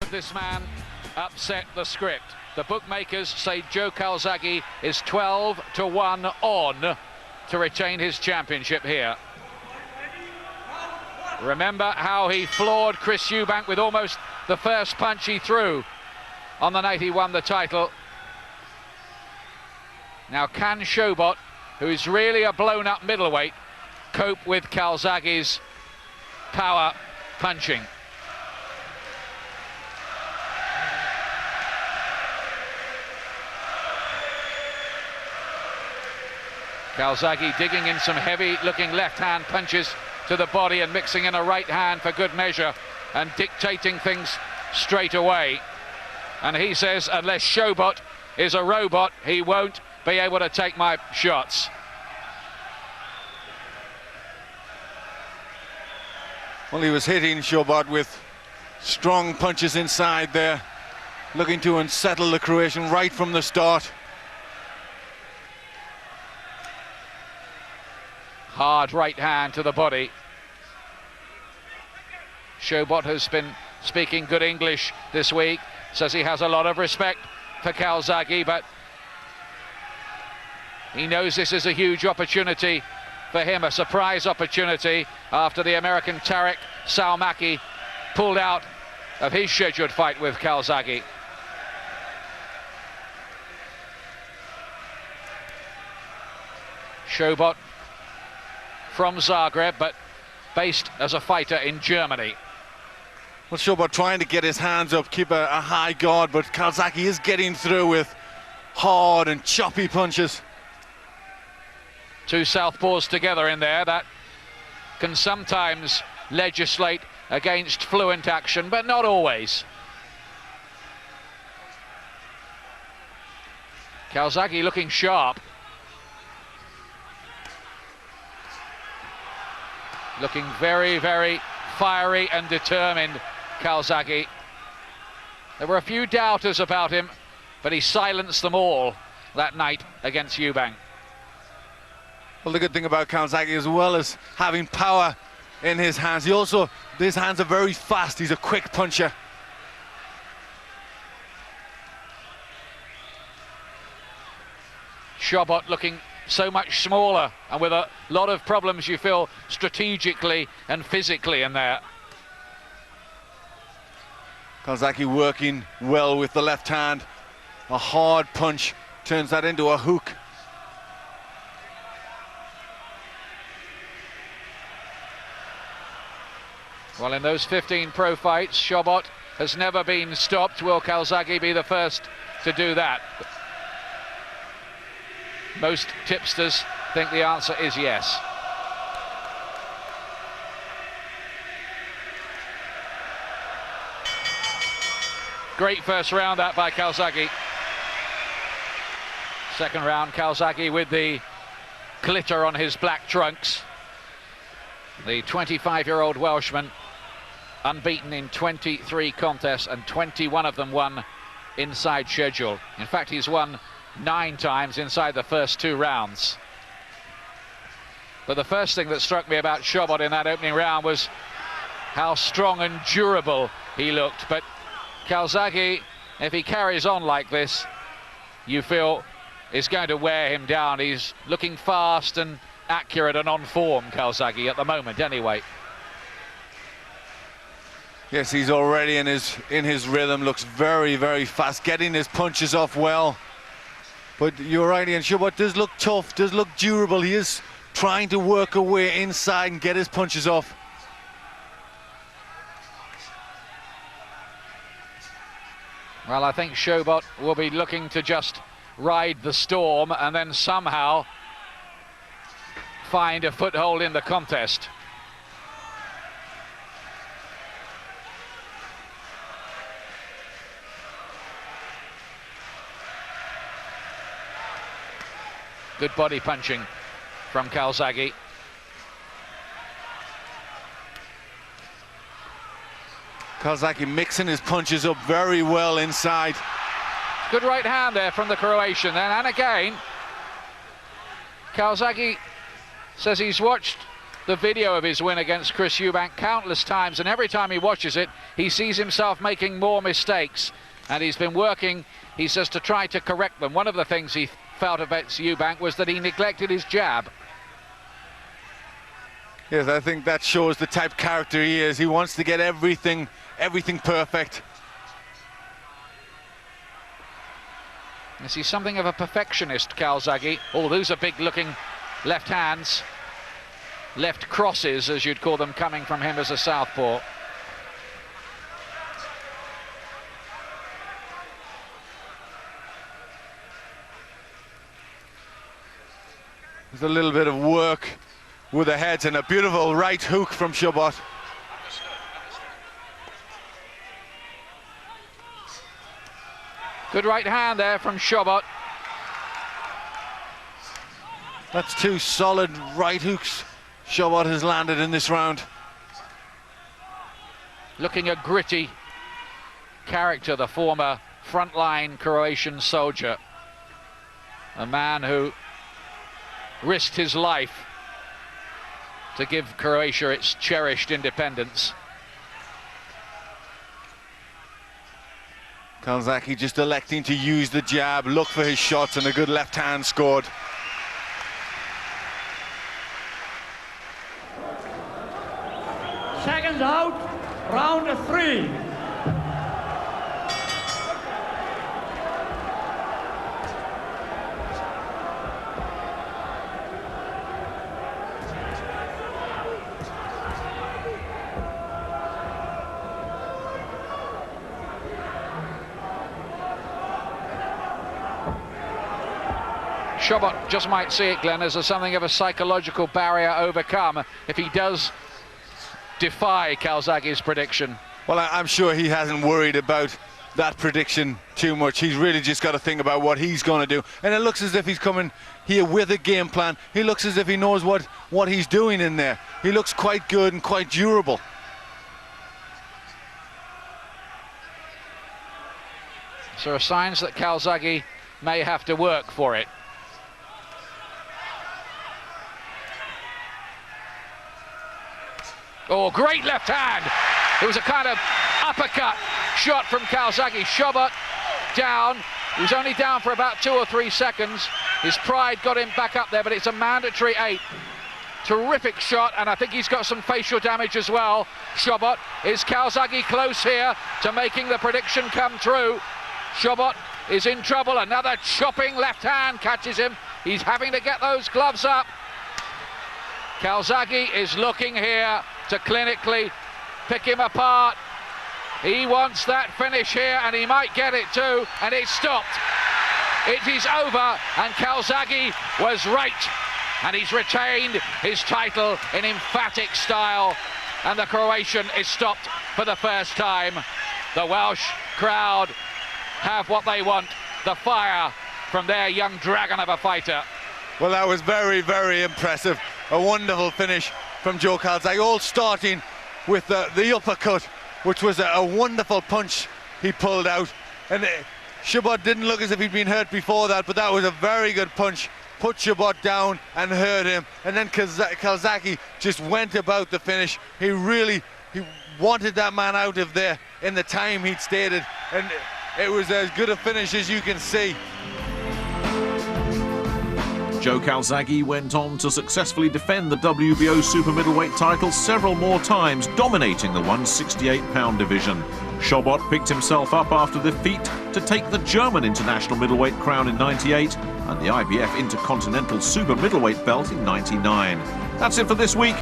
Could this man upset the script? The bookmakers say Joe Calzaghe is 12-1 on to retain his championship here. Remember how he floored Chris Eubank with almost the first punch he threw on the night he won the title. Now, can Sobot, who's really a blown-up middleweight, cope with Calzaghe's power punching? Calzaghe digging in some heavy-looking left-hand punches to the body and mixing in a right hand for good measure and dictating things straight away. And he says, unless Sobot is a robot, he won't be able to take my shots. Well, he was hitting Sobot with strong punches inside there, looking to unsettle the Croatian right from the start. Hard right hand to the body. Sobot has been speaking good English this week, says he has a lot of respect for Calzaghe, but he knows this is a huge opportunity for him, a surprise opportunity after the American Tarek Salmaki pulled out of his scheduled fight with Calzaghe. Sobot from Zagreb, but based as a fighter in Germany. Well, Sobot trying to get his hands up, keep a high guard, but Calzaghe is getting through with hard and choppy punches. Two southpaws together in there, that can sometimes legislate against fluent action, but not always. Calzaghe looking sharp. Looking very, very fiery and determined, Calzaghe. There were a few doubters about him, but he silenced them all that night against Eubank. Well, the good thing about Calzaghe, as well as having power in his hands, his hands are very fast. He's a quick puncher. Sobot looking so much smaller and with a lot of problems, you feel, strategically and physically in there. Calzaghe working well with the left hand. A hard punch turns that into a hook. Well, in those 15 pro fights, Sobot has never been stopped. Will Calzaghe be the first to do that? Most tipsters think the answer is yes. Great first round that by Calzaghe. Second round, Calzaghe with the glitter on his black trunks. The 25-year-old Welshman, unbeaten in 23 contests and 21 of them won inside schedule. In fact, he's won 9 times inside the first 2 rounds. But the first thing that struck me about Sobot in that opening round was how strong and durable he looked. But Calzaghe, if he carries on like this, you feel is going to wear him down. He's looking fast and accurate and on form, Calzaghe, at the moment anyway. Yes, he's already in his rhythm, looks very, very fast, getting his punches off well. But you're right, Ian, Sobot does look tough, does look durable. He is trying to work away inside and get his punches off. Well, I think Sobot will be looking to just ride the storm and then somehow find a foothold in the contest. Good body punching from Calzaghe. Calzaghe mixing his punches up very well inside. Good right hand there from the Croatian then, and again Calzaghe says he's watched the video of his win against Chris Eubank countless times, and every time he watches it, he sees himself making more mistakes. And he's been working, he says, to try to correct them. One of the things he felt about Eubank was that he neglected his jab. Yes, I think that shows the type of character he is. He wants to get everything perfect. Yes, he's something of a perfectionist, Calzaghe. Oh, those are big-looking left hands. Left crosses, as you'd call them, coming from him as a southpaw. There's a little bit of work with the heads and a beautiful right hook from Sobot. Good right hand there from Sobot. That's two solid right hooks Sobot has landed in this round. Looking a gritty character, the former frontline Croatian soldier. A man who risked his life to give Croatia its cherished independence. Calzaghe just electing to use the jab, look for his shots, and a good left hand scored. Seconds out, round 3. Sobot just might see it, Glenn, as something of a psychological barrier overcome if he does defy Calzaghe's prediction. Well, I'm sure he hasn't worried about that prediction too much. He's really just got to think about what he's going to do. And it looks as if he's coming here with a game plan. He looks as if he knows what he's doing in there. He looks quite good and quite durable. So there are signs that Calzaghe may have to work for it. Oh, great left hand. It was a kind of uppercut shot from Calzaghe. Sobot down. He was only down for about 2 or 3 seconds. His pride got him back up there, but it's a mandatory 8. Terrific shot, and I think he's got some facial damage as well. Sobot. Is Calzaghe close here to making the prediction come true? Sobot is in trouble. Another chopping left hand catches him. He's having to get those gloves up. Calzaghe is looking here to clinically pick him apart. He wants that finish here, and he might get it too, and it's stopped. It is over, and Calzaghe was right, and he's retained his title in emphatic style, and the Croatian is stopped for the first time. The Welsh crowd have what they want, the fire from their young dragon of a fighter. Well, that was very, very impressive. A wonderful finish from Joe Calzaghe, all starting with the uppercut, which was a wonderful punch he pulled out. And Sobot didn't look as if he'd been hurt before that, but that was a very good punch. Put Sobot down and hurt him. And then Calzaghe just went about the finish. He wanted that man out of there in the time he'd stated. And it was as good a finish as you can see. Joe Calzaghe went on to successfully defend the WBO super middleweight title several more times, dominating the 168-pound division. Sobot picked himself up after defeat to take the German international middleweight crown in '98 and the IBF Intercontinental super middleweight belt in '99. That's it for this week.